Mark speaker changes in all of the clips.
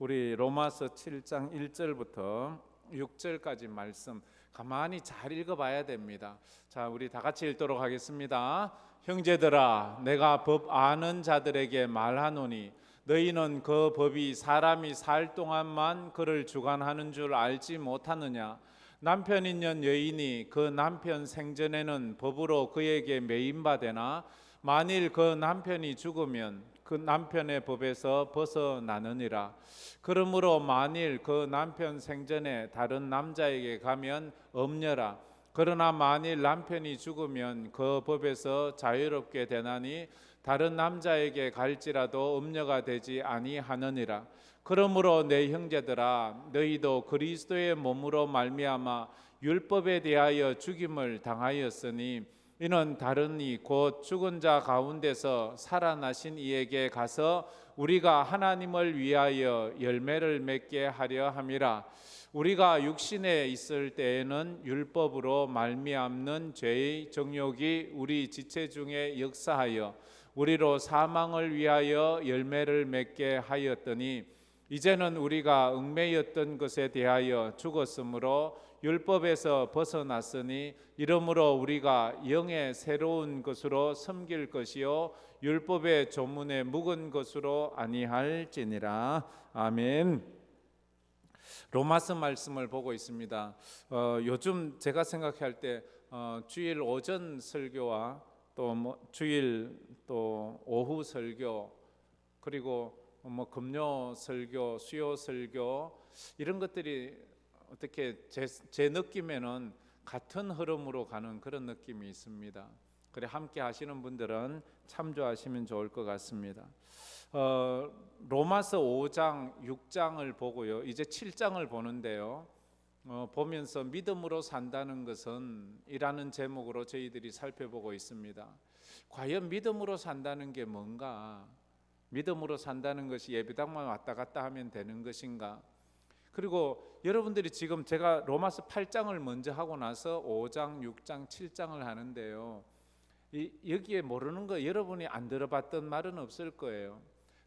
Speaker 1: 우리 로마서 7장 1절부터 6절까지 말씀 가만히 잘 읽어봐야 됩니다. 자, 우리 다 같이 읽도록 하겠습니다. 형제들아, 내가 법 아는 자들에게 말하노니 너희는 그 법이 사람이 살 동안만 그를 주관하는 줄 알지 못하느냐? 남편 있는 여인이 그 남편 생전에는 법으로 그에게 매임받으나 만일 그 남편이 죽으면 그 남편의 법에서 벗어나느니라. 그러므로 만일 그 남편 생전에 다른 남자에게 가면 엄려라. 그러나 만일 남편이 죽으면 그 법에서 자유롭게 되나니 다른 남자에게 갈지라도 엄려가 되지 아니하느니라. 그러므로 내 형제들아, 너희도 그리스도의 몸으로 말미암아 율법에 대하여 죽임을 당하였으니 이는 다른 이 곧 죽은 자 가운데서 살아나신 이에게 가서 우리가 하나님을 위하여 열매를 맺게 하려 함이라. 우리가 육신에 있을 때에는 율법으로 말미암는 죄의 정욕이 우리 지체 중에 역사하여 우리로 사망을 위하여 열매를 맺게 하였더니 이제는 우리가 얽매였던 것에 대하여 죽었으므로 율법에서 벗어났으니 이러므로 우리가 영의 새로운 것으로 섬길 것이요 율법의 조문에 묵은 것으로 아니할지니라. 아멘. 로마서 말씀을 보고 있습니다. 요즘 제가 생각할 때 주일 오전 설교와 또 주일 또 오후 설교 그리고 금요 설교, 수요 설교 이런 것들이 어떻게 제 느낌에는 같은 흐름으로 가는 그런 느낌이 있습니다. 그래 함께 하시는 분들은 참조하시면 좋을 것 같습니다. 로마서 5장, 6장을 보고요. 이제 7장을 보는데요. 보면서 믿음으로 산다는 것은 이라는 제목으로 저희들이 살펴보고 있습니다. 과연 믿음으로 산다는 게 뭔가? 믿음으로 산다는 것이 예배당만 왔다 갔다 하면 되는 것인가? 그리고 여러분들이 지금 제가 로마서 8장을 먼저 하고 나서 5장, 6장, 7장을 하는데요. 여기에 모르는 거 여러분이 안 들어봤던 말은 없을 거예요.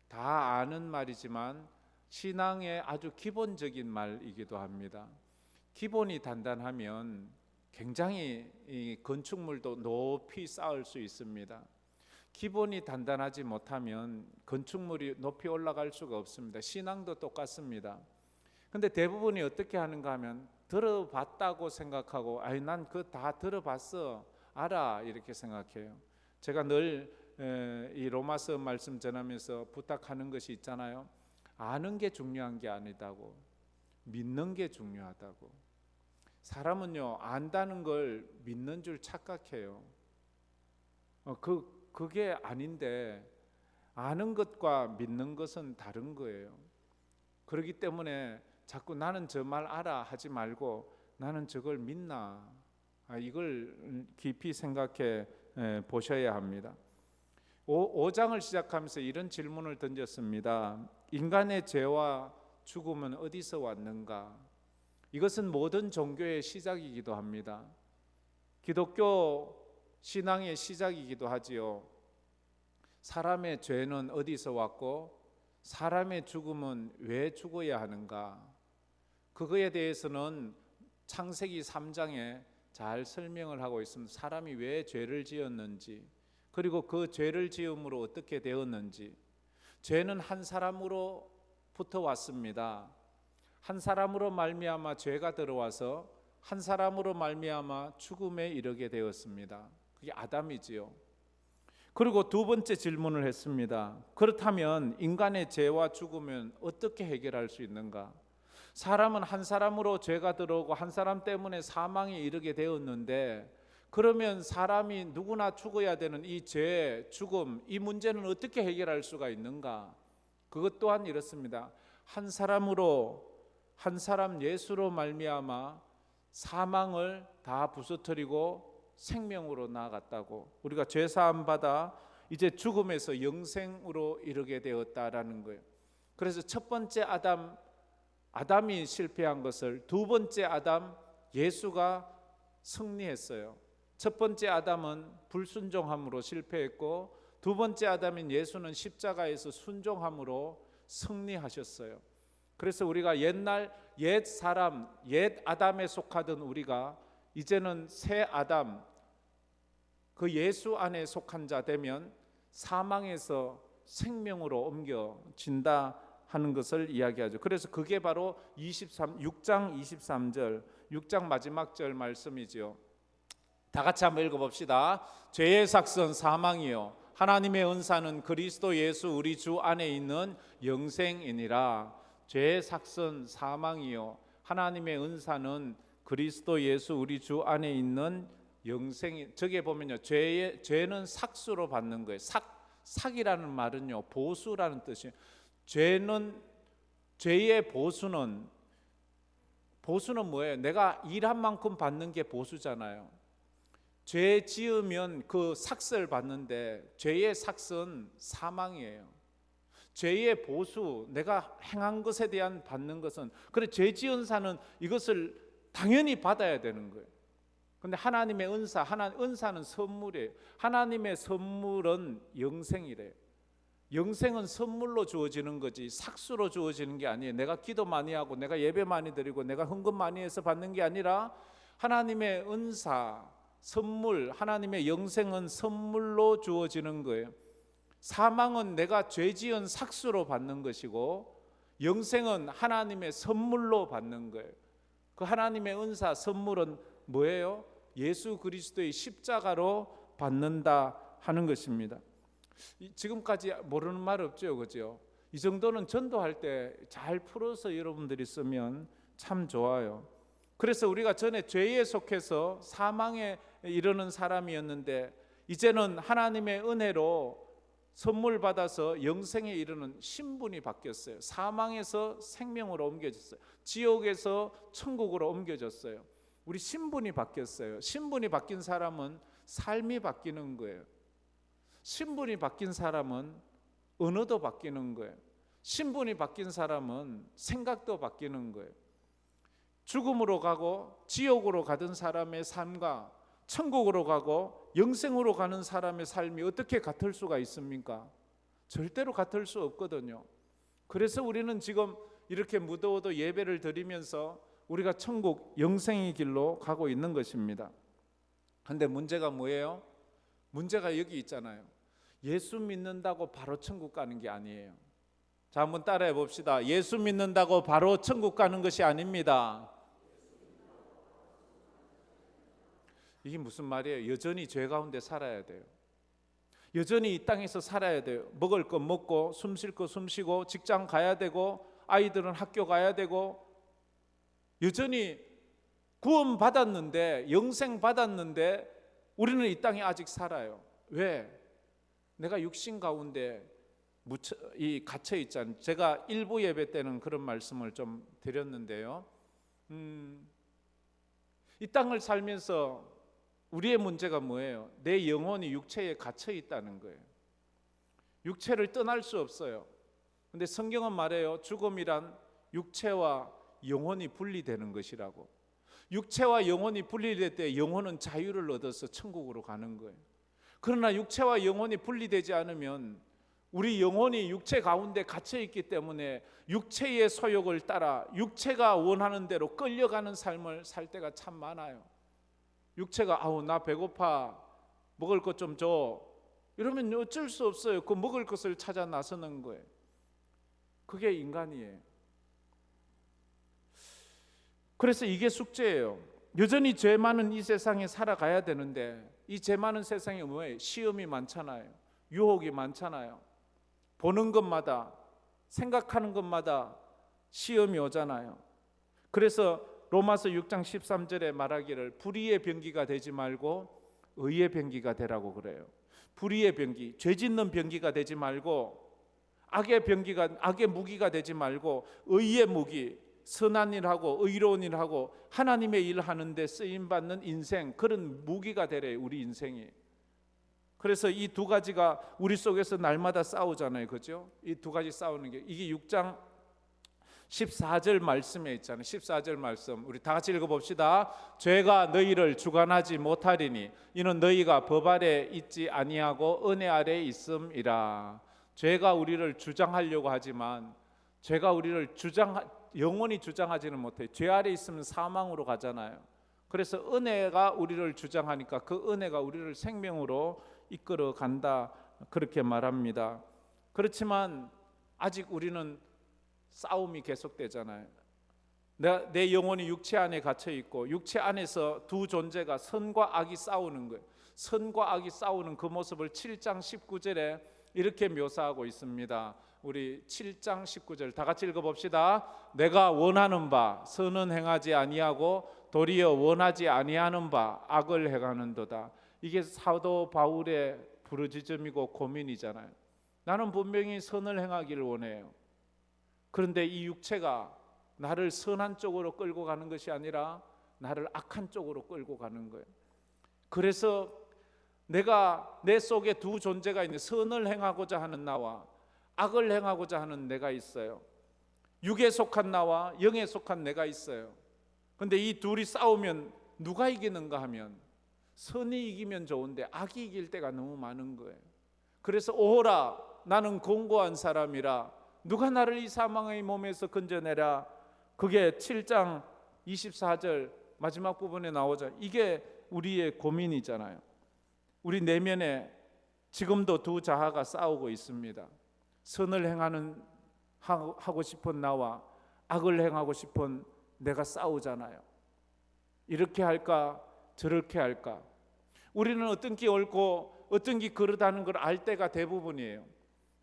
Speaker 1: 다 아는 말이지만 신앙의 아주 기본적인 말이기도 합니다. 기본이 단단하면 굉장히 이 건축물도 높이 쌓을 수 있습니다. 기본이 단단하지 못하면 건축물이 높이 올라갈 수가 없습니다. 신앙도 똑같습니다. 근데 대부분이 어떻게 하는가 하면 들어봤다고 생각하고 난 그거 다 들어봤어 알아 이렇게 생각해요. 제가 늘 이 로마서 말씀 전하면서 부탁하는 것이 있잖아요. 아는 게 중요한 게 아니다고 믿는 게 중요하다고. 사람은요 안다는 걸 믿는 줄 착각해요. 그게 아닌데 아는 것과 믿는 것은 다른 거예요. 그렇기 때문에 자꾸 나는 저 말 알아 하지 말고 나는 저걸 믿나 이걸 깊이 생각해 보셔야 합니다. 5장을 시작하면서 이런 질문을 던졌습니다. 인간의 죄와 죽음은 어디서 왔는가? 이것은 모든 종교의 시작이기도 합니다. 기독교 신앙의 시작이기도 하지요. 사람의 죄는 어디서 왔고 사람의 죽음은 왜 죽어야 하는가? 그거에 대해서는 창세기 3장에 잘 설명을 하고 있습니다. 사람이 왜 죄를 지었는지 그리고 그 죄를 지음으로 어떻게 되었는지. 죄는 한 사람으로부터 왔습니다. 한 사람으로 말미암아 죄가 들어와서 한 사람으로 말미암아 죽음에 이르게 되었습니다. 그게 아담이지요. 그리고 두 번째 질문을 했습니다. 그렇다면 인간의 죄와 죽음은 어떻게 해결할 수 있는가? 사람은 한 사람으로 죄가 들어오고 한 사람 때문에 사망에 이르게 되었는데 그러면 사람이 누구나 죽어야 되는 이 죄, 죽음, 이 문제는 어떻게 해결할 수가 있는가? 그것 또한 이렇습니다. 한 사람으로 한 사람 예수로 말미암아 사망을 다 부서뜨리고 생명으로 나아갔다고. 우리가 죄 사함 받아 이제 죽음에서 영생으로 이르게 되었다라는 거예요. 그래서 첫 번째 아담이 실패한 것을 두 번째 아담 예수가 승리했어요. 첫 번째 아담은 불순종함으로 실패했고 두 번째 아담인 예수는 십자가에서 순종함으로 승리하셨어요. 그래서 우리가 옛날 옛 사람, 옛 아담에 속하던 우리가 이제는 새 아담, 그 예수 안에 속한 자 되면 사망에서 생명으로 옮겨진다 하는 것을 이야기하죠. 그래서 그게 바로 6장 23절, 6장 마지막 절 말씀이지요. 다 같이 한번 읽어봅시다. 죄의 삭은 사망이요 하나님의 은사는 그리스도 예수 우리 주 안에 있는 영생이니라. 죄의 삭은 사망이요 하나님의 은사는 그리스도 예수 우리 주 안에 있는 영생이. 저기에 보면요, 죄는 삭수로 받는 거예요. 삭이라는 말은요 보수라는 뜻이에요. 죄의 보수는 뭐예요? 내가 일한 만큼 받는 게 보수잖아요. 죄 지으면 그 삭을 받는데 죄의 삭은 사망이에요. 죄의 보수, 내가 행한 것에 대한 받는 것은, 그래 죄 지은 사는 이것을 당연히 받아야 되는 거예요. 근데 하나님의 은사는 선물이에요. 하나님의 선물은 영생이래요. 영생은 선물로 주어지는 거지 삭수로 주어지는 게 아니에요. 내가 기도 많이 하고 내가 예배 많이 드리고 내가 헌금 많이 해서 받는 게 아니라 하나님의 은사, 선물, 하나님의 영생은 선물로 주어지는 거예요. 사망은 내가 죄 지은 삭수로 받는 것이고 영생은 하나님의 선물로 받는 거예요. 그 하나님의 은사, 선물은 뭐예요? 예수 그리스도의 십자가로 받는다 하는 것입니다. 지금까지 모르는 말 없죠, 그죠? 이 정도는 전도할 때 잘 풀어서 여러분들이 쓰면 참 좋아요. 그래서 우리가 전에 죄에 속해서 사망에 이르는 사람이었는데 이제는 하나님의 은혜로 선물 받아서 영생에 이르는 신분이 바뀌었어요. 사망에서 생명으로 옮겨졌어요. 지옥에서 천국으로 옮겨졌어요. 우리 신분이 바뀌었어요. 신분이 바뀐 사람은 삶이 바뀌는 거예요. 신분이 바뀐 사람은 언어도 바뀌는 거예요. 신분이 바뀐 사람은 생각도 바뀌는 거예요. 죽음으로 가고 지옥으로 가던 사람의 삶과 천국으로 가고 영생으로 가는 사람의 삶이 어떻게 같을 수가 있습니까? 절대로 같을 수 없거든요. 그래서 우리는 지금 이렇게 무더워도 예배를 드리면서 우리가 천국 영생의 길로 가고 있는 것입니다. 그런데 문제가 뭐예요? 문제가 여기 있잖아요. 예수 믿는다고 바로 천국 가는 게 아니에요. 자, 한번 따라해 봅시다. 예수 믿는다고 바로 천국 가는 것이 아닙니다. 이게 무슨 말이에요? 여전히 죄 가운데 살아야 돼요. 여전히 이 땅에서 살아야 돼요. 먹을 거 먹고 숨 쉴 거 숨 쉬고 직장 가야 되고 아이들은 학교 가야 되고 여전히 구원 받았는데 영생 받았는데 우리는 이 땅에 아직 살아요. 왜? 내가 육신 가운데 갇혀 있잖아요. 제가 일부 예배 때는 그런 말씀을 좀 드렸는데요. 이 땅을 살면서 우리의 문제가 뭐예요? 내 영혼이 육체에 갇혀 있다는 거예요. 육체를 떠날 수 없어요. 근데 성경은 말해요. 죽음이란 육체와 영혼이 분리되는 것이라고. 육체와 영혼이 분리될 때 영혼은 자유를 얻어서 천국으로 가는 거예요. 그러나 육체와 영혼이 분리되지 않으면 우리 영혼이 육체 가운데 갇혀 있기 때문에 육체의 소욕을 따라 육체가 원하는 대로 끌려가는 삶을 살 때가 참 많아요. 육체가 아우 나 배고파 먹을 것 좀 줘 이러면 어쩔 수 없어요. 그 먹을 것을 찾아 나서는 거예요. 그게 인간이에요. 그래서 이게 숙제예요. 여전히 죄 많은 이 세상에 살아가야 되는데 이 죄 많은 세상에 뭐예요? 시험이 많잖아요. 유혹이 많잖아요. 보는 것마다 생각하는 것마다 시험이 오잖아요. 그래서 로마서 6장 13절에 말하기를 불의의 병기가 되지 말고 의의 병기가 되라고 그래요. 불의의 병기, 죄 짓는 병기가 되지 말고 악의 무기가 되지 말고 의의 무기, 선한 일하고 의로운 일하고 하나님의 일 하는데 쓰임받는 인생, 그런 무기가 되래요. 우리 인생이. 그래서 이 두 가지가 우리 속에서 날마다 싸우잖아요. 그죠? 이 두 가지 싸우는 게 이게 6장 14절 말씀에 있잖아요. 14절 말씀 우리 다 같이 읽어봅시다. 죄가 너희를 주관하지 못하리니 이는 너희가 법 아래 있지 아니하고 은혜 아래 있음이라. 죄가 우리를 주장하려고 하지만 죄가 우리를 영원히 주장하지는 못해요. 죄 아래 있으면 사망으로 가잖아요. 그래서 은혜가 우리를 주장하니까 그 은혜가 우리를 생명으로 이끌어 간다, 그렇게 말합니다. 그렇지만 아직 우리는 싸움이 계속되잖아요. 내 영혼이 육체 안에 갇혀 있고 육체 안에서 두 존재가 선과 악이 싸우는 거예요. 선과 악이 싸우는 그 모습을 7장 19절에 이렇게 묘사하고 있습니다. 우리 7장 19절 다 같이 읽어봅시다. 내가 원하는 바 선은 행하지 아니하고 도리어 원하지 아니하는 바 악을 행하는도다. 이게 사도 바울의 부르짖음이고 고민이잖아요. 나는 분명히 선을 행하기를 원해요. 그런데 이 육체가 나를 선한 쪽으로 끌고 가는 것이 아니라 나를 악한 쪽으로 끌고 가는 거예요. 그래서 내가 내 속에 두 존재가 있는 선을 행하고자 하는 나와 악을 행하고자 하는 내가 있어요. 육에 속한 나와 영에 속한 내가 있어요. 그런데 이 둘이 싸우면 누가 이기는가 하면 선이 이기면 좋은데 악이 이길 때가 너무 많은 거예요. 그래서 오호라 나는 공고한 사람이라 누가 나를 이 사망의 몸에서 건져내라. 그게 7장 24절 마지막 부분에 나오죠. 이게 우리의 고민이잖아요. 우리 내면에 지금도 두 자아가 싸우고 있습니다. 선을 하고 싶은 나와 악을 행하고 싶은 내가 싸우잖아요. 이렇게 할까 저렇게 할까. 우리는 어떤 게 옳고 어떤 게 그르다는 걸 알 때가 대부분이에요.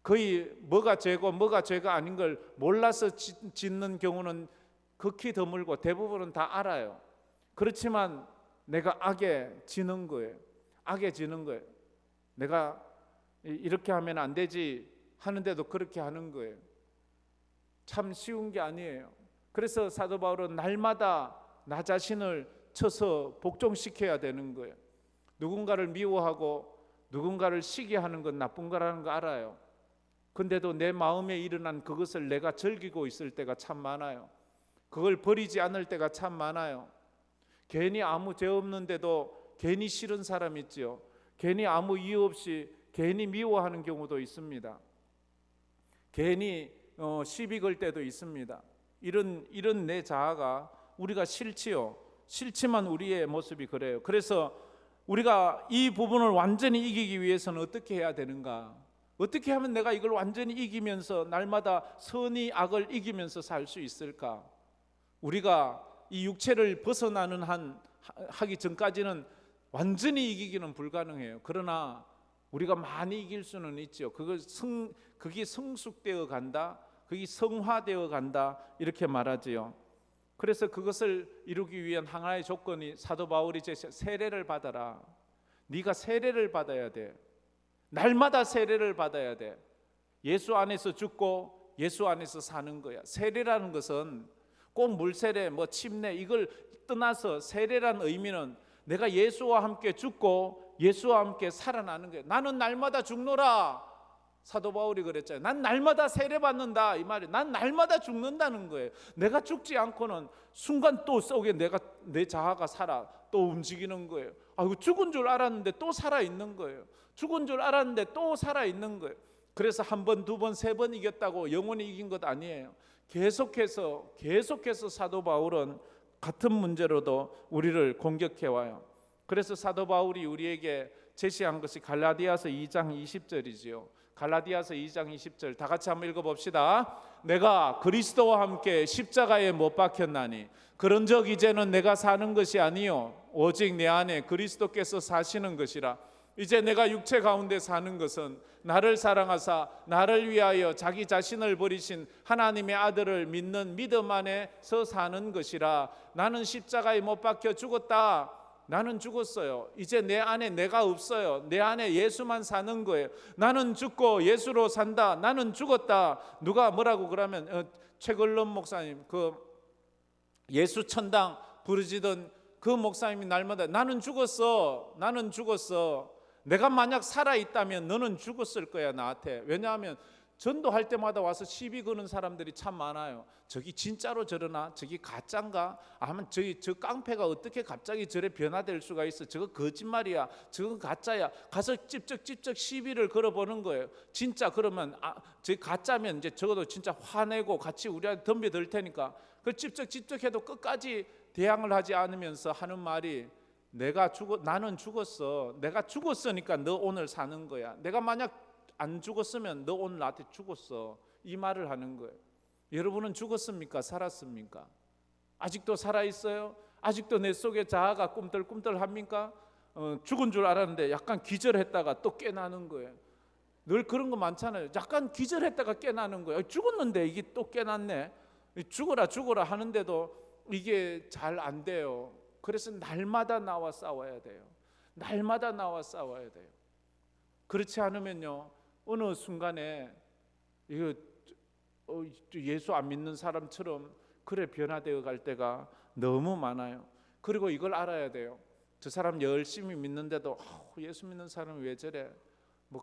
Speaker 1: 거의 뭐가 죄고 뭐가 죄가 아닌 걸 몰라서 짓는 경우는 극히 드물고 대부분은 다 알아요. 그렇지만 내가 악에 지는 거예요. 악에 지는 거예요. 내가 이렇게 하면 안 되지 하는데도 그렇게 하는 거예요. 참 쉬운 게 아니에요. 그래서 사도 바울은 날마다 나 자신을 쳐서 복종시켜야 되는 거예요. 누군가를 미워하고 누군가를 시기하는 건 나쁜 거라는 거 알아요. 근데도 내 마음에 일어난 그것을 내가 즐기고 있을 때가 참 많아요. 그걸 버리지 않을 때가 참 많아요. 괜히 아무 죄 없는데도 괜히 싫은 사람 있지요. 괜히 아무 이유 없이 괜히 미워하는 경우도 있습니다. 괜히 시비 걸 때도 있습니다. 이런 내 자아가 우리가 싫지요. 싫지만 우리의 모습이 그래요. 그래서 우리가 이 부분을 완전히 이기기 위해서는 어떻게 해야 되는가? 어떻게 하면 내가 이걸 완전히 이기면서 날마다 선이 악을 이기면서 살 수 있을까? 우리가 이 육체를 벗어나는 하기 전까지는 완전히 이기기는 불가능해요. 그러나 우리가 많이 이길 수는 있죠. 그게 성숙되어 간다, 그게 성화되어 간다 이렇게 말하지요. 그래서 그것을 이루기 위한 하나의 조건이 사도 바울이 세례를 받아라. 네가 세례를 받아야 돼. 날마다 세례를 받아야 돼. 예수 안에서 죽고 예수 안에서 사는 거야. 세례라는 것은 꼭 물세례, 침례 이걸 떠나서 세례라는 의미는 내가 예수와 함께 죽고 예수와 함께 살아나는 거예요. 나는 날마다 죽노라. 사도 바울이 그랬잖아요. 난 날마다 세례받는다 이 말이에요. 난 날마다 죽는다는 거예요. 내가 죽지 않고는 순간 또 속에 내 자아가 살아 또 움직이는 거예요. 아이고 죽은 줄 알았는데 또 살아 있는 거예요. 죽은 줄 알았는데 또 살아 있는 거예요. 그래서 한 번, 두 번, 세 번 이겼다고 영원히 이긴 것 아니에요. 계속해서 사도 바울은 같은 문제로도 우리를 공격해 와요. 그래서 사도 바울이 우리에게 제시한 것이 갈라디아서 2장 20절이지요. 갈라디아서 2장 20절 다 같이 한번 읽어봅시다. 내가 그리스도와 함께 십자가에 못 박혔나니 그런즉 이제는 내가 사는 것이 아니요 오직 내 안에 그리스도께서 사시는 것이라. 이제 내가 육체 가운데 사는 것은 나를 사랑하사 나를 위하여 자기 자신을 버리신 하나님의 아들을 믿는 믿음 안에서 사는 것이라. 나는 십자가에 못 박혀 죽었다. 나는 죽었어요. 이제 내 안에 내가 없어요. 내 안에 예수만 사는 거예요. 나는 죽고 예수로 산다. 나는 죽었다. 누가 뭐라고 그러면 최걸론 목사님 그 예수 천당 부르짖던 그 목사님이 날마다 나는 죽었어. 나는 죽었어. 내가 만약 살아있다면 너는 죽었을 거야 나한테. 왜냐하면 전도할 때마다 와서 시비 거는 사람들이 참 많아요. 저기 진짜로 저러나? 저기 가짜인가? 아니면 저 깡패가 어떻게 갑자기 저래 변화될 수가 있어? 저거 거짓말이야. 저거 가짜야. 가서 찝쩍찝쩍 시비를 걸어보는 거예요. 진짜 그러면 저 가짜면 이제 적어도 진짜 화내고 같이 우리한테 덤벼들 테니까 그 찝쩍찝쩍해도 끝까지 대항을 하지 않으면서 하는 말이 나는 죽었어. 내가 죽었으니까 너 오늘 사는 거야. 내가 만약 안 죽었으면 너 오늘 나한테 죽었어. 이 말을 하는 거예요. 여러분은 죽었습니까? 살았습니까? 아직도 살아있어요? 아직도 내 속에 자아가 꿈틀꿈틀합니까? 죽은 줄 알았는데 약간 기절했다가 또 깨나는 거예요. 늘 그런 거 많잖아요. 약간 기절했다가 깨나는 거예요. 죽었는데 이게 또 깨났네. 죽어라 하는데도 이게 잘 안 돼요. 그래서 날마다 나와 싸워야 돼요. 날마다 나와 싸워야 돼요. 그렇지 않으면요, 어느 순간에 이거 예수 안 믿는 사람처럼 그래 변화되어 갈 때가 너무 많아요. 그리고 이걸 알아야 돼요. 저 사람 열심히 믿는데도 예수 믿는 사람이 왜 저래? 뭐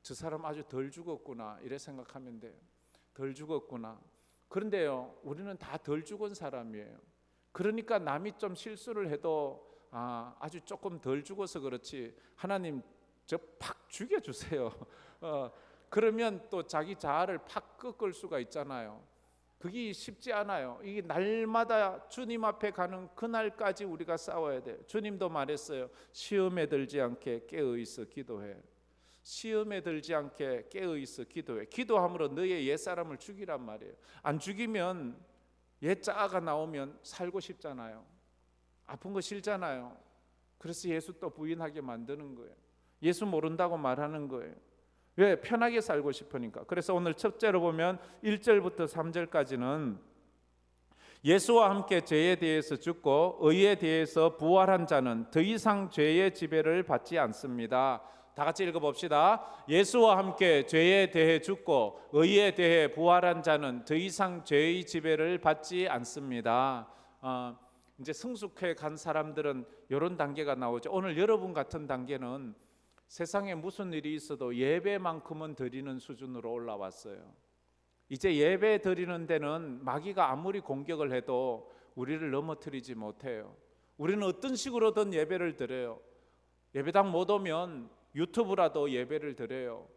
Speaker 1: 저 사람 아주 덜 죽었구나 이래 생각하면 돼요. 덜 죽었구나. 그런데요, 우리는 다 덜 죽은 사람이에요. 그러니까 남이 좀 실수를 해도 아주 조금 덜 죽어서 그렇지 하나님 저 팍 죽여주세요. 그러면 또 자기 자아를 팍 꺾을 수가 있잖아요. 그게 쉽지 않아요. 이게 날마다 주님 앞에 가는 그날까지 우리가 싸워야 돼요. 주님도 말했어요. 시험에 들지 않게 깨어있어 기도해. 시험에 들지 않게 깨어있어 기도해. 기도함으로 너의 옛사람을 죽이란 말이에요. 안 죽이면 옛 자아가 나오면 살고 싶잖아요. 아픈 거 싫잖아요. 그래서 예수 또 부인하게 만드는 거예요. 예수 모른다고 말하는 거예요. 왜? 편하게 살고 싶으니까. 그래서 오늘 첫째로 보면 1절부터 3절까지는 예수와 함께 죄에 대해서 죽고 의에 대해서 부활한 자는 더 이상 죄의 지배를 받지 않습니다. 다 같이 읽어봅시다. 예수와 함께 죄에 대해 죽고 의에 대해 부활한 자는 더 이상 죄의 지배를 받지 않습니다. 이제 성숙해 간 사람들은 이런 단계가 나오죠. 오늘 여러분 같은 단계는 세상에 무슨 일이 있어도 예배만큼은 드리는 수준으로 올라왔어요. 이제 예배 드리는 데는 마귀가 아무리 공격을 해도 우리를 넘어뜨리지 못해요. 우리는 어떤 식으로든 예배를 드려요. 예배당 못 오면 유튜브라도 예배를 드려요.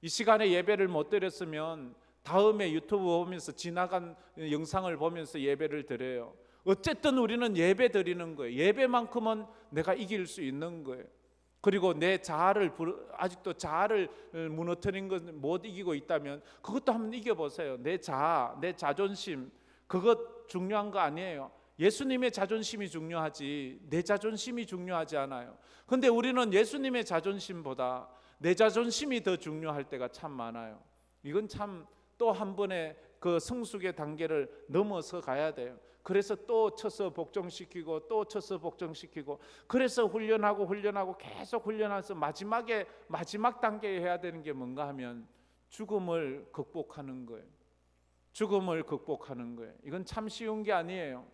Speaker 1: 이 시간에 예배를 못 드렸으면 다음에 유튜브 보면서 지나간 영상을 보면서 예배를 드려요. 어쨌든 우리는 예배 드리는 거예요. 예배만큼은 내가 이길 수 있는 거예요. 그리고 내 자아를 아직도 자아를 무너뜨린 것 못 이기고 있다면 그것도 한번 이겨보세요. 내 자아, 내 자존심, 그것 중요한 거 아니에요. 예수님의 자존심이 중요하지 내 자존심이 중요하지 않아요. 그런데 우리는 예수님의 자존심보다 내 자존심이 더 중요할 때가 참 많아요. 이건 참 또 한 번의 그 성숙의 단계를 넘어서 가야 돼요. 그래서 또 쳐서 복종시키고 또 쳐서 복종시키고 그래서 훈련하고 계속 훈련해서 마지막 단계에 해야 되는 게 뭔가 하면 죽음을 극복하는 거예요. 죽음을 극복하는 거예요. 이건 참 쉬운 게 아니에요.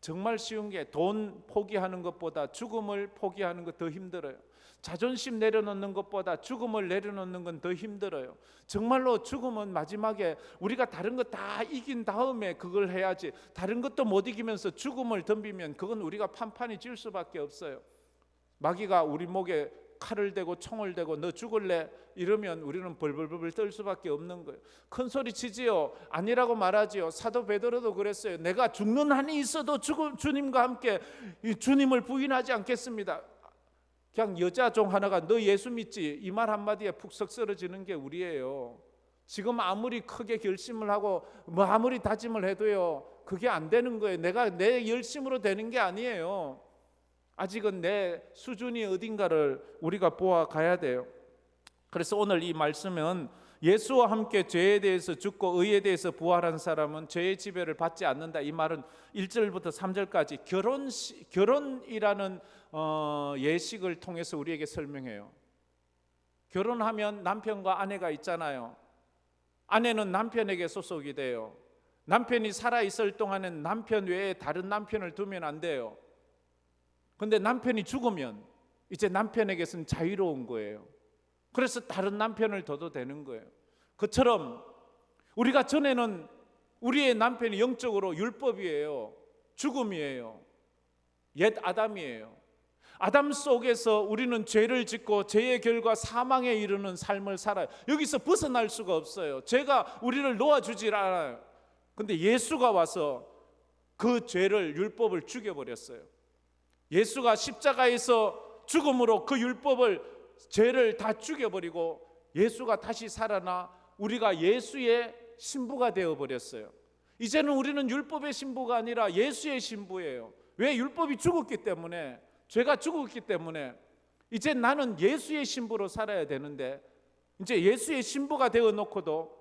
Speaker 1: 정말 쉬운 게 돈 포기하는 것보다 죽음을 포기하는 것 더 힘들어요. 자존심 내려놓는 것보다 죽음을 내려놓는 건 더 힘들어요. 정말로 죽음은 마지막에 우리가 다른 거 다 이긴 다음에 그걸 해야지, 다른 것도 못 이기면서 죽음을 덤비면 그건 우리가 판판이 질 수밖에 없어요. 마귀가 우리 목에 칼을 대고 총을 대고 너 죽을래? 이러면 우리는 벌벌벌 떨 수밖에 없는 거예요. 큰 소리 치지요? 아니라고 말하지요. 사도 베드로도 그랬어요. 내가 죽는 한이 있어도 주님과 함께 주님을 부인하지 않겠습니다. 그냥 여자 종 하나가 너 예수 믿지? 이 말 한마디에 푹석 쓰러지는 게 우리예요. 지금 아무리 크게 결심을 하고 아무리 다짐을 해도요, 그게 안 되는 거예요. 내가 내 열심으로 되는 게 아니에요. 아직은 내 수준이 어딘가를 우리가 보아가야 돼요. 그래서 오늘 이 말씀은 예수와 함께 죄에 대해서 죽고 의에 대해서 부활한 사람은 죄의 지배를 받지 않는다. 이 말은 1절부터 3절까지 결혼이라는 예식을 통해서 우리에게 설명해요. 결혼하면 남편과 아내가 있잖아요. 아내는 남편에게 소속이 돼요. 남편이 살아있을 동안은 남편 외에 다른 남편을 두면 안 돼요. 근데 남편이 죽으면 이제 남편에게서는 자유로운 거예요. 그래서 다른 남편을 둬도 되는 거예요. 그처럼 우리가 전에는 우리의 남편이 영적으로 율법이에요. 죽음이에요. 옛 아담이에요. 아담 속에서 우리는 죄를 짓고 죄의 결과 사망에 이르는 삶을 살아요. 여기서 벗어날 수가 없어요. 죄가 우리를 놓아주질 않아요. 근데 예수가 와서 그 죄를, 율법을 죽여버렸어요. 예수가 십자가에서 죽음으로 그 율법을, 죄를 다 죽여버리고 예수가 다시 살아나 우리가 예수의 신부가 되어버렸어요. 이제는 우리는 율법의 신부가 아니라 예수의 신부예요. 왜? 율법이 죽었기 때문에, 죄가 죽었기 때문에 이제 나는 예수의 신부로 살아야 되는데, 이제 예수의 신부가 되어 놓고도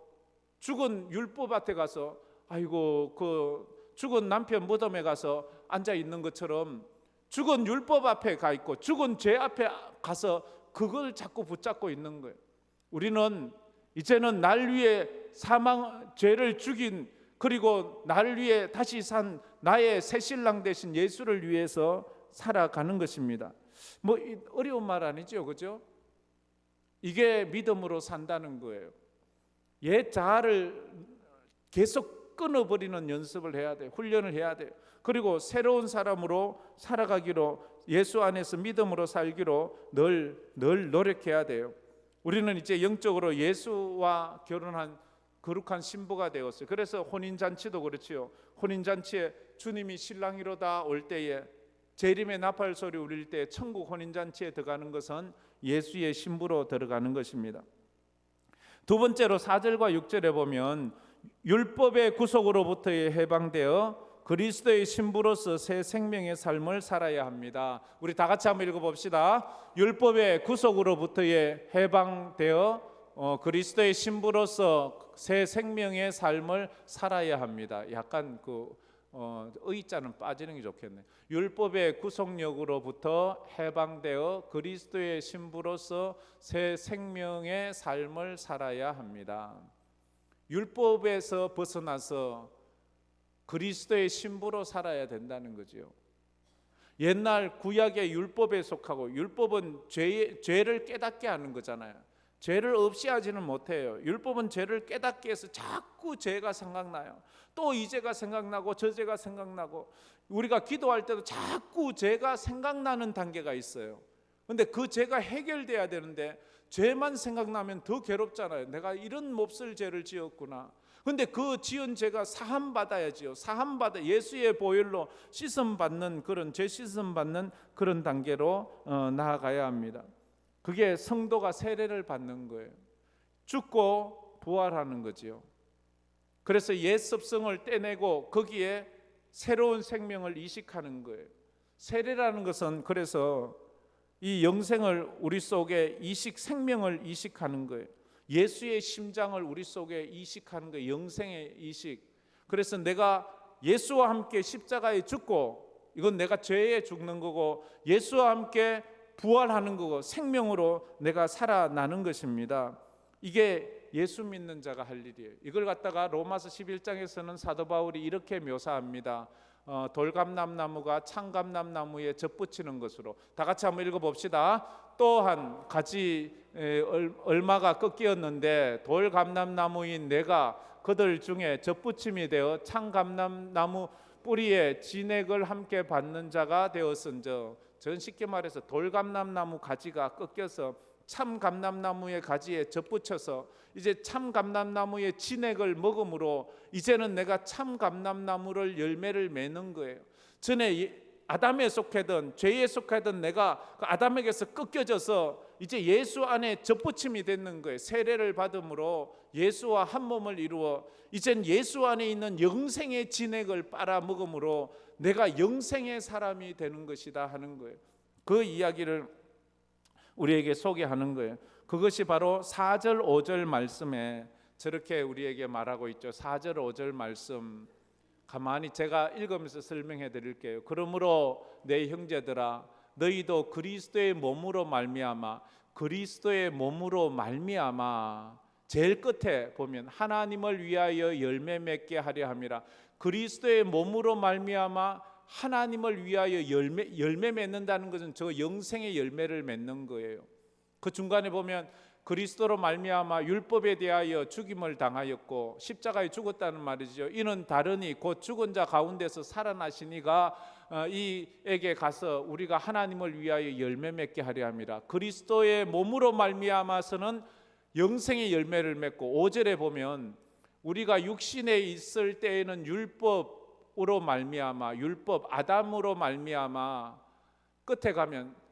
Speaker 1: 죽은 율법 앞에 가서, 아이고 그 죽은 남편 무덤에 가서 앉아 있는 것처럼 죽은 율법 앞에 가 있고 죽은 죄 앞에 가서 그걸 자꾸 붙잡고 있는 거예요. 우리는 이제는 날 위해 죄를 죽인, 그리고 나를 위해 다시 산 나의 새신랑 되신 예수를 위해서 살아가는 것입니다. 뭐 어려운 말 아니죠, 그죠? 이게 믿음으로 산다는 거예요. 옛 자아를 계속 끊어버리는 연습을 해야 돼요. 훈련을 해야 돼요. 그리고 새로운 사람으로 살아가기로, 예수 안에서 믿음으로 살기로 늘 노력해야 돼요. 우리는 이제 영적으로 예수와 결혼한 거룩한 신부가 되었어요. 그래서 혼인잔치도 그렇지요. 혼인잔치에 주님이 신랑이로다 올 때에 재림의 나팔 소리 울릴 때 천국 혼인잔치에 들어가는 것은 예수의 신부로 들어가는 것입니다. 두 번째로 4절과 6절에 보면 율법의 구속으로부터의 해방되어 그리스도의 신부로서 새 생명의 삶을 살아야 합니다. 우리 다 같이 한번 읽어봅시다. 율법의 구속으로부터의 해방되어 그리스도의 신부로서 새 생명의 삶을 살아야 합니다. 약간 의자는 빠지는 게 좋겠네. 율법의 구속력으로부터 해방되어 그리스도의 신부로서 새 생명의 삶을 살아야 합니다. 율법에서 벗어나서 그리스도의 신부로 살아야 된다는 거죠. 옛날 구약의 율법에 속하고, 율법은 죄를 깨닫게 하는 거잖아요. 죄를 없이 하지는 못해요. 율법은 죄를 깨닫게 해서 자꾸 죄가 생각나요. 또 이 죄가 생각나고 저 죄가 생각나고, 우리가 기도할 때도 자꾸 죄가 생각나는 단계가 있어요. 근데 그 죄가 해결돼야 되는데 죄만 생각나면 더 괴롭잖아요. 내가 이런 몹쓸 죄를 지었구나. 근데 그 지은 죄가 사함 받아야지요. 예수의 보혈로 씻음 받는, 그런 죄 씻음 받는 그런 단계로 나아가야 합니다. 그게 성도가 세례를 받는 거예요. 죽고 부활하는 거지요. 그래서 옛 습성을 떼내고 거기에 새로운 생명을 이식하는 거예요. 세례라는 것은 그래서 이 영생을 우리 속에 생명을 이식하는 거예요. 예수의 심장을 우리 속에 이식하는 거예요. 영생의 이식. 그래서 내가 예수와 함께 십자가에 죽고, 이건 내가 죄에 죽는 거고, 예수와 함께 부활하는 거고, 생명으로 내가 살아나는 것입니다. 이게 예수 믿는 자가 할 일이에요. 이걸 갖다가 로마서 11장에서는 사도 바울이 이렇게 묘사합니다. 돌감람나무가 참감람나무에 젖붙이는 것으로. 다 같이 한번 읽어봅시다. 또한 가지 얼마가 꺾이었는데 돌감람나무인 내가 그들 중에 젖붙임이 되어 참감람나무 뿌리에 진액을 함께 받는 자가 되었은즉, 전 쉽게 말해서 돌감람나무 가지가 꺾여서 참감람나무의 가지에 젖붙여서 이제 참감람나무의 진액을 먹음으로 이제는 내가 참감람나무를 열매를 맺는 거예요. 전에 아담에 속하던, 죄에 속하던 내가 그 아담에게서 꺾여져서 이제 예수 안에 젖붙임이 되는 거예요. 세례를 받음으로 예수와 한 몸을 이루어 이젠 예수 안에 있는 영생의 진액을 빨아먹음으로 내가 영생의 사람이 되는 것이다 하는 거예요. 그 이야기를 우리에게 소개하는 거예요. 그것이 바로 4절 5절 말씀에 저렇게 우리에게 말하고 있죠. 4절 5절 말씀 가만히 제가 읽으면서 설명해 드릴게요. 그러므로 내 형제들아, 너희도 그리스도의 몸으로 말미암아, 그리스도의 몸으로 말미암아, 제일 끝에 보면 하나님을 위하여 열매 맺게 하려 함이라. 그리스도의 몸으로 말미암아 하나님을 위하여 열매 맺는다는 것은 저 영생의 열매를 맺는 거예요. 그 중간에 보면 그리스도로 말미암아 율법에 대하여 죽임을 당하였고 십자가에 죽었다는 말이죠. 이는 다르니 곧 죽은 자 가운데서 살아나시니가 이에게 가서 우리가 하나님을 위하여 열매 맺게 하려 함이라. 그리스도의 몸으로 말미암아서는 영생의 열매를 맺고 5절에 보면 우리가 육신에 있을 때에는 율법으로 말미암아 율법 아담으로 말미암아 끝에 가면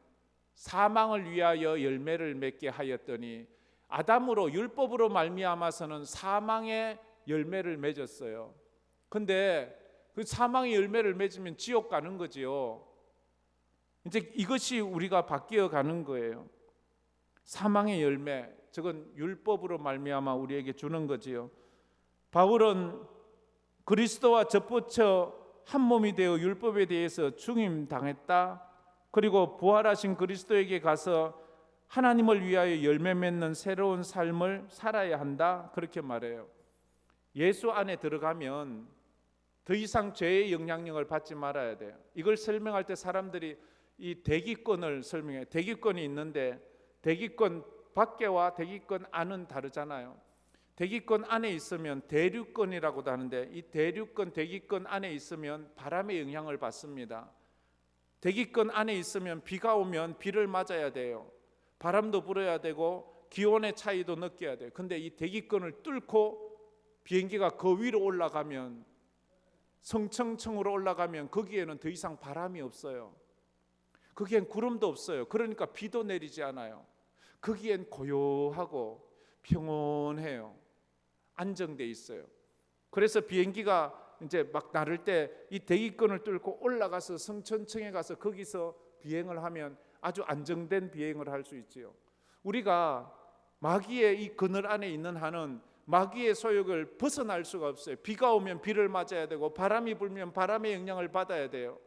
Speaker 1: 사망을 위하여 열매를 맺게 하였더니 아담으로 율법으로 말미암아서는 사망의 열매를 맺었어요. 근데 그 사망의 열매를 맺으면 지옥 가는 거지요. 이제 이것이 우리가 바뀌어 가는 거예요. 사망의 열매, 저건 율법으로 말미암아 우리에게 주는 거지요. 바울은 그리스도와 접붙여 한 몸이 되어 율법에 대해서 중임당했다. 그리고 부활하신 그리스도에게 가서 하나님을 위하여 열매 맺는 새로운 삶을 살아야 한다. 그렇게 말해요. 예수 안에 들어가면 더 이상 죄의 영향력을 받지 말아야 돼요. 이걸 설명할 때 사람들이 이 대기권을 설명해요. 대기권이 있는데 대기권 밖에와 대기권 안은 다르잖아요. 대기권 안에 있으면 대류권이라고도 하는데 이 대류권, 대기권 안에 있으면 바람의 영향을 받습니다. 대기권 안에 있으면 비가 오면 비를 맞아야 돼요. 바람도 불어야 되고 기온의 차이도 느껴야 돼요. 근데 이 대기권을 뚫고 비행기가 그 위로 올라가면 성층층으로 올라가면 거기에는 더 이상 바람이 없어요. 거기엔 구름도 없어요. 그러니까 비도 내리지 않아요. 거기엔 고요하고 평온해요. 안정돼 있어요. 그래서 비행기가 이제 막 나를 때 이 대기권을 뚫고 올라가서 성천층에 가서 거기서 비행을 하면 아주 안정된 비행을 할 수 있지요. 우리가 마귀의 이 그늘 안에 있는 한은 마귀의 소욕을 벗어날 수가 없어요. 비가 오면 비를 맞아야 되고 바람이 불면 바람의 영향을 받아야 돼요.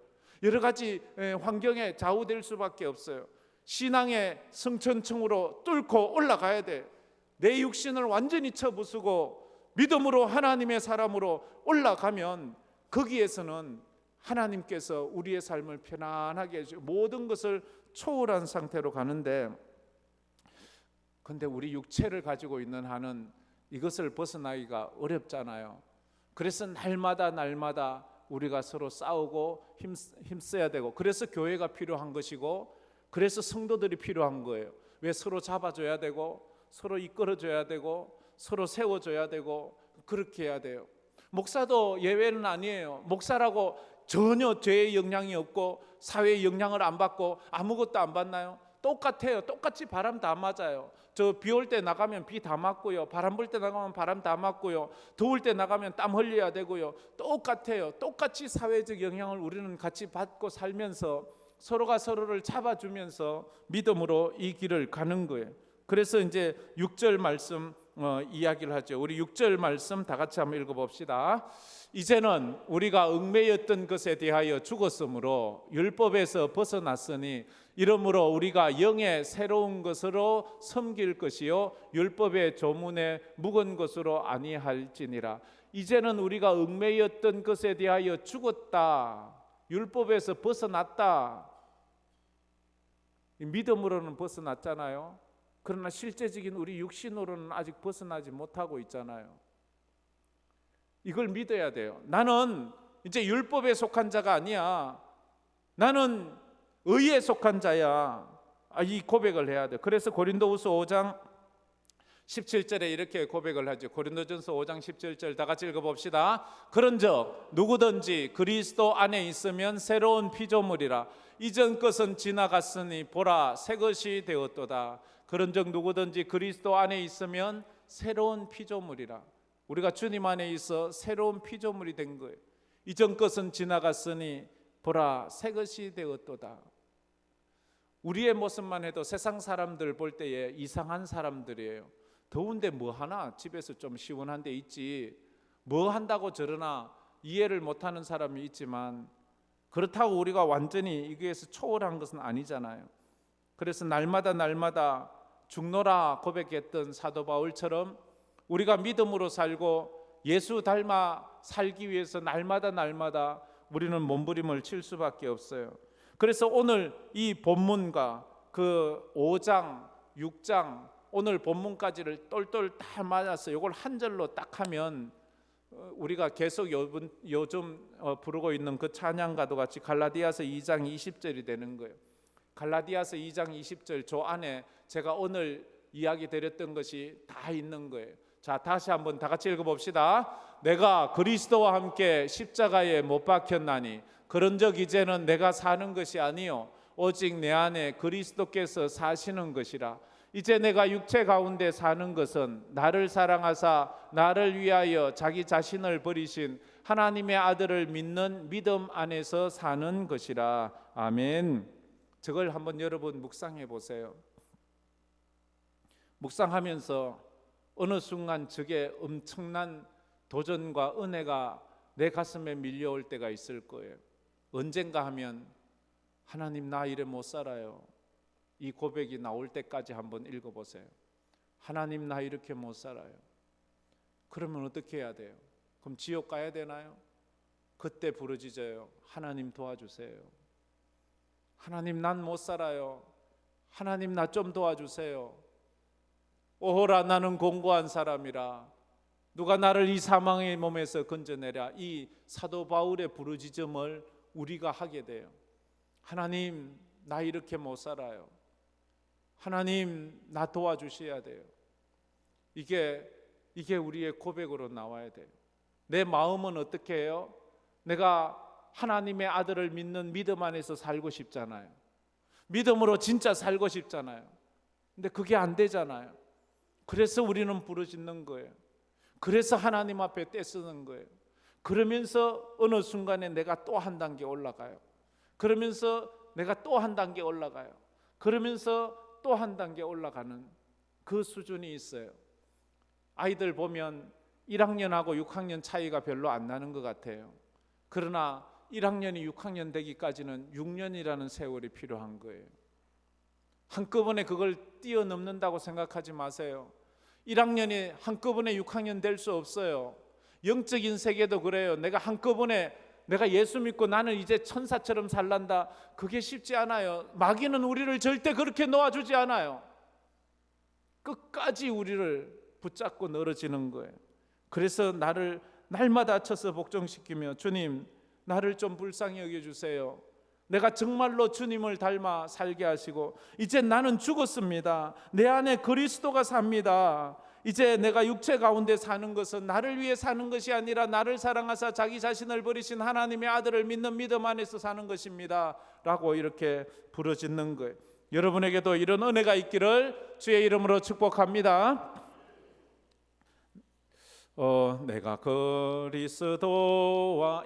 Speaker 1: 여러 가지 환경에 좌우될 수밖에 없어요. 신앙의 성천층으로 뚫고 올라가야 돼. 내 육신을 완전히 쳐부수고 믿음으로 하나님의 사람으로 올라가면 거기에서는 하나님께서 우리의 삶을 편안하게 해주고 모든 것을 초월한 상태로 가는데, 근데 우리 육체를 가지고 있는 한은 이것을 벗어나기가 어렵잖아요. 그래서 날마다 우리가 서로 싸우고 힘써야 되고, 그래서 교회가 필요한 것이고, 그래서 성도들이 필요한 거예요. 왜? 서로 잡아줘야 되고, 서로 이끌어줘야 되고, 서로 세워줘야 되고, 그렇게 해야 돼요. 목사도 예외는 아니에요. 목사라고 전혀 죄의 영향이 없고 사회의 영향을 안 받고 아무것도 안 받나요? 똑같아요. 똑같이 바람 다 맞아요. 저 비 올 때 나가면 비 다 맞고요. 바람 불 때 나가면 바람 다 맞고요. 더울 때 나가면 땀 흘려야 되고요. 똑같아요. 똑같이 사회적 영향을 우리는 같이 받고 살면서 서로가 서로를 잡아주면서 믿음으로 이 길을 가는 거예요. 그래서 이제 6절 말씀 이야기를 하죠. 우리 6절 말씀 다 같이 한번 읽어봅시다. 이제는 우리가 얽매였던 것에 대하여 죽었으므로 율법에서 벗어났으니 이러므로 우리가 영의 새로운 것으로 섬길 것이요 율법의 조문에 묵은 것으로 아니할지니라. 이제는 우리가 얽매였던 것에 대하여 죽었다. 율법에서 벗어났다. 믿음으로는 벗어났잖아요. 그러나 실제적인 우리 육신으로는 아직 벗어나지 못하고 있잖아요. 이걸 믿어야 돼요. 나는 이제 율법에 속한 자가 아니야. 나는 의에 속한 자야. 이 고백을 해야 돼. 그래서 고린도후서 5장 17절에 이렇게 고백을 하죠. 고린도전서 5장 17절 다 같이 읽어봅시다. 그런즉 누구든지 그리스도 안에 있으면 새로운 피조물이라. 이전 것은 지나갔으니 보라 새 것이 되었도다. 그런즉 누구든지 그리스도 안에 있으면 새로운 피조물이라. 우리가 주님 안에 있어 새로운 피조물이 된 거예요. 이전 것은 지나갔으니 보라 새 것이 되었도다. 우리의 모습만 해도 세상 사람들 볼 때에 이상한 사람들이에요. 더운데 뭐 하나? 집에서 좀 시원한 데 있지. 뭐 한다고 저러나 이해를 못하는 사람이 있지만 그렇다고 우리가 완전히 이거에서 초월한 것은 아니잖아요. 그래서 날마다 죽노라 고백했던 사도 바울처럼 우리가 믿음으로 살고 예수 닮아 살기 위해서 날마다 우리는 몸부림을 칠 수밖에 없어요. 그래서 오늘 이 본문과 그 5장, 6장 오늘 본문까지를 똘똘 다 맞아서 이걸 한 절로 딱 하면 우리가 계속 요즘 부르고 있는 그 찬양과도 같이 갈라디아서 2장 20절이 되는 거예요. 갈라디아서 2장 20절 저 안에 제가 오늘 이야기 드렸던 것이 다 있는 거예요. 자, 다시 한번 다 같이 읽어봅시다. 내가 그리스도와 함께 십자가에 못 박혔나니 그런즉 이제는 내가 사는 것이 아니요 오직 내 안에 그리스도께서 사시는 것이라. 이제 내가 육체 가운데 사는 것은 나를 사랑하사 나를 위하여 자기 자신을 버리신 하나님의 아들을 믿는 믿음 안에서 사는 것이라. 아멘. 저걸 한번 여러분 묵상해 보세요. 묵상하면서 어느 순간 저게 엄청난 도전과 은혜가 내 가슴에 밀려올 때가 있을 거예요. 언젠가 하면 하나님 나 이래 못 살아요. 이 고백이 나올 때까지 한번 읽어보세요. 하나님 나 이렇게 못 살아요. 그러면 어떻게 해야 돼요? 그럼 지옥 가야 되나요? 그때 부르짖어요. 하나님 도와주세요. 하나님 난 못 살아요. 하나님 나 좀 도와주세요. 오호라 나는 공고한 사람이라 누가 나를 이 사망의 몸에서 건져내랴. 이 사도 바울의 부르짖음을 우리가 하게 돼요. 하나님 나 이렇게 못 살아요. 하나님 나 도와주셔야 돼요. 이게 우리의 고백으로 나와야 돼요. 내 마음은 어떻게 해요? 내가 하나님의 아들을 믿는 믿음 안에서 살고 싶잖아요. 믿음으로 진짜 살고 싶잖아요. 근데 그게 안 되잖아요. 그래서 우리는 부르짖는 거예요. 그래서 하나님 앞에 떼쓰는 거예요. 그러면서 어느 순간에 내가 또 한 단계 올라가요. 그러면서 내가 또 한 단계 올라가요. 그러면서 또 한 단계 올라가는 그 수준이 있어요. 아이들 보면 1학년하고 6학년 차이가 별로 안 나는 것 같아요. 그러나 1학년이 6학년 되기까지는 6년이라는 세월이 필요한 거예요. 한꺼번에 그걸 뛰어넘는다고 생각하지 마세요. 1학년이 한꺼번에 6학년 될 수 없어요. 영적인 세계도 그래요. 내가 한꺼번에 내가 예수 믿고 나는 이제 천사처럼 살란다. 그게 쉽지 않아요. 마귀는 우리를 절대 그렇게 놓아주지 않아요. 끝까지 우리를 붙잡고 늘어지는 거예요. 그래서 나를 날마다 쳐서 복종시키며 주님 나를 좀 불쌍히 여겨주세요. 내가 정말로 주님을 닮아 살게 하시고 이제 나는 죽었습니다. 내 안에 그리스도가 삽니다. 이제 내가 육체 가운데 사는 것은 나를 위해 사는 것이 아니라 나를 사랑하사 자기 자신을 버리신 하나님의 아들을 믿는 믿음 안에서 사는 것입니다 라고 이렇게 부르짖는 거예요. 여러분에게도 이런 은혜가 있기를 주의 이름으로 축복합니다. 내가 그리스도와